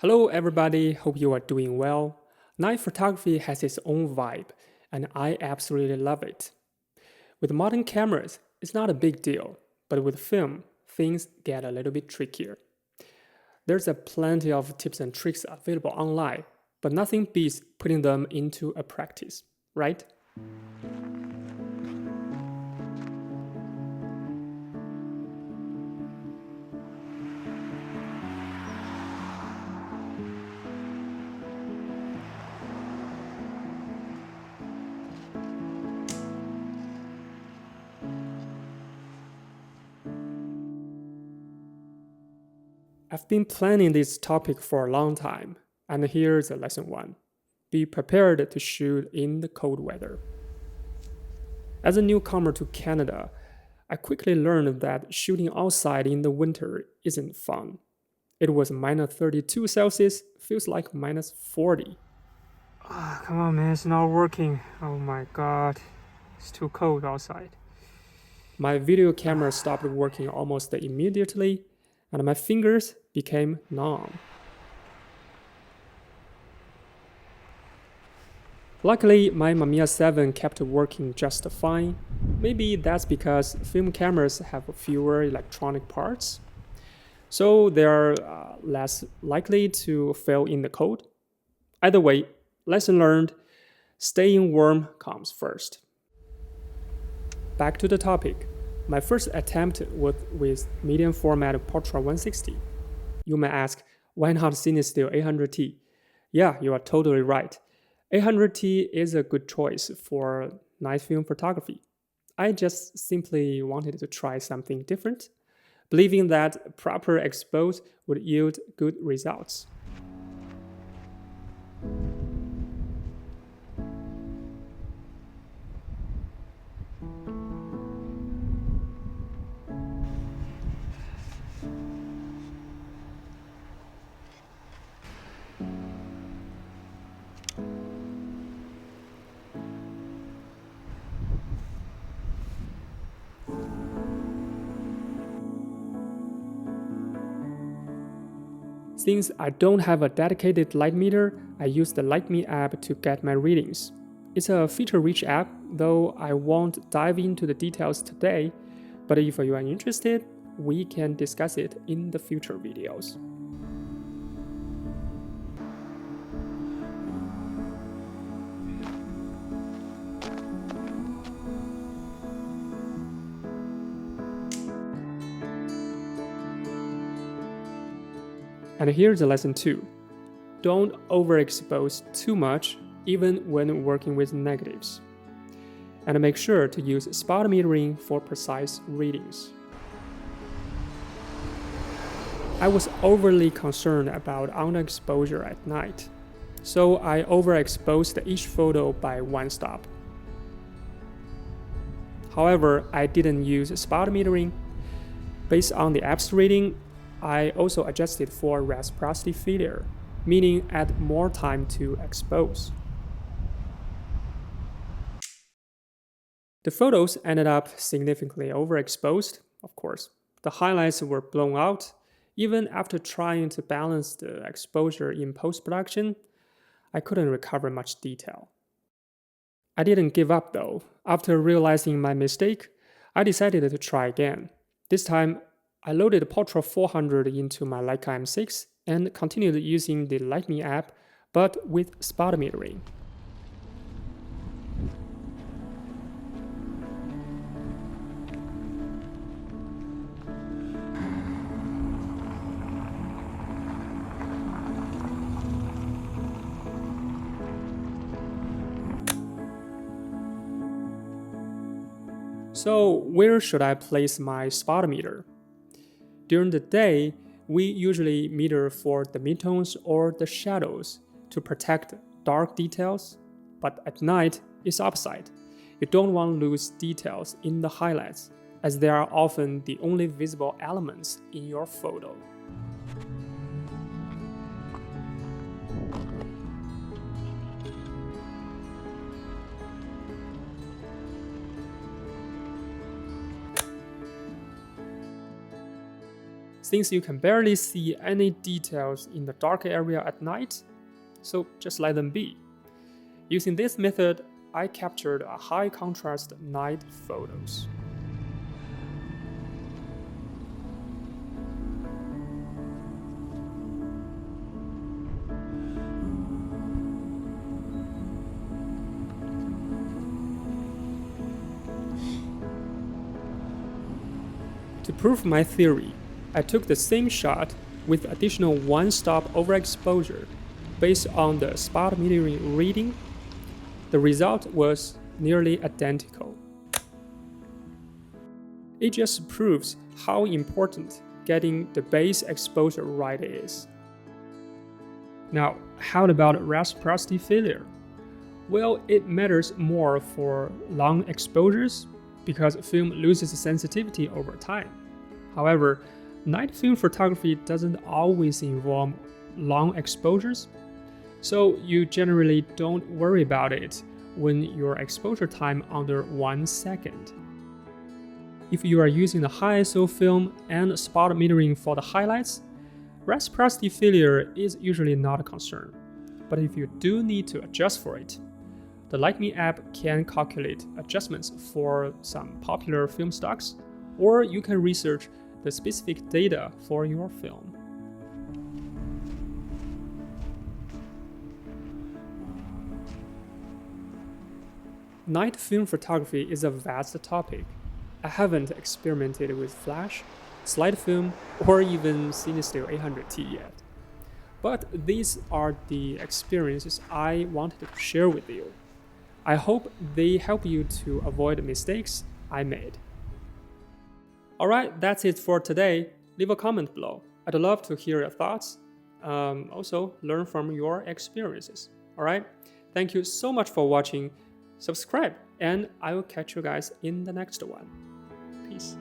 Hello, everybody. Hope you are doing well. Night photography has its own vibe, and I absolutely love it. With modern cameras, it's not a big deal, but with film, things get a little bit trickier. There's a plenty of tips and tricks available online, but nothing beats putting them into a practice, right? I've been planning this topic for a long time, and here's a lesson one. Be prepared to shoot in the cold weather. As a newcomer to Canada, I quickly learned that shooting outside in the winter isn't fun. It was minus 32 Celsius, feels like minus 40. Come on, man, it's not working. Oh my god, it's too cold outside. My video camera stopped working almost immediately, and my fingers became numb. Luckily, my Mamiya 7 kept working just fine. Maybe that's because film cameras have fewer electronic parts, so they're less likely to fail in the cold. Either way, lesson learned, staying warm comes first. Back to the topic. My first attempt was with medium format Portra 160. You may ask, why not Cinestill 800T? Yeah, you are totally right. 800T is a good choice for night film photography. I just simply wanted to try something different, believing that proper expose would yield good results. Since I don't have a dedicated light meter, I use the Lightme app to get my readings. It's a feature-rich app, though I won't dive into the details today, but if you are interested, we can discuss it in the future videos. And here's a lesson 2. Don't overexpose too much, even when working with negatives. And make sure to use spot metering for precise readings. I was overly concerned about underexposure at night, so I overexposed each photo by one stop. However, I didn't use spot metering. Based on the app's reading, I also adjusted for reciprocity failure, meaning add more time to expose. The photos ended up significantly overexposed, of course. The highlights were blown out. Even after trying to balance the exposure in post-production, I couldn't recover much detail. I didn't give up though. After realizing my mistake, I decided to try again. This time, I loaded Portra 400 into my Leica M6 and continued using the Lightme app, but with spot metering. So, where should I place my spot meter? During the day, we usually meter for the midtones or the shadows to protect dark details, but at night, it's opposite. You don't want to lose details in the highlights, as they are often the only visible elements in your photo. since you can barely see any details in the dark area at night, so just let them be. Using this method, I captured a high contrast night photos. To prove my theory, I took the same shot with additional one-stop overexposure based on the spot metering reading. The result was nearly identical. It just proves how important getting the base exposure right is. Now, how about reciprocity failure? Well, it matters more for long exposures because film loses sensitivity over time. However, night film photography doesn't always involve long exposures, so you generally don't worry about it when your exposure time under 1 second. If you are using the high ISO film and spot metering for the highlights, reciprocity failure is usually not a concern. But if you do need to adjust for it, the Lightme app can calculate adjustments for some popular film stocks, or you can research the specific data for your film. Night film photography is a vast topic. I haven't experimented with flash, slide film, or even CineStill 800T yet. But these are the experiences I wanted to share with you. I hope they help you to avoid the mistakes I made. Alright, that's it for today. Leave a comment below. I'd love to hear your thoughts. Also, learn from your experiences. Alright, thank you so much for watching. Subscribe, and I will catch you guys in the next one. Peace.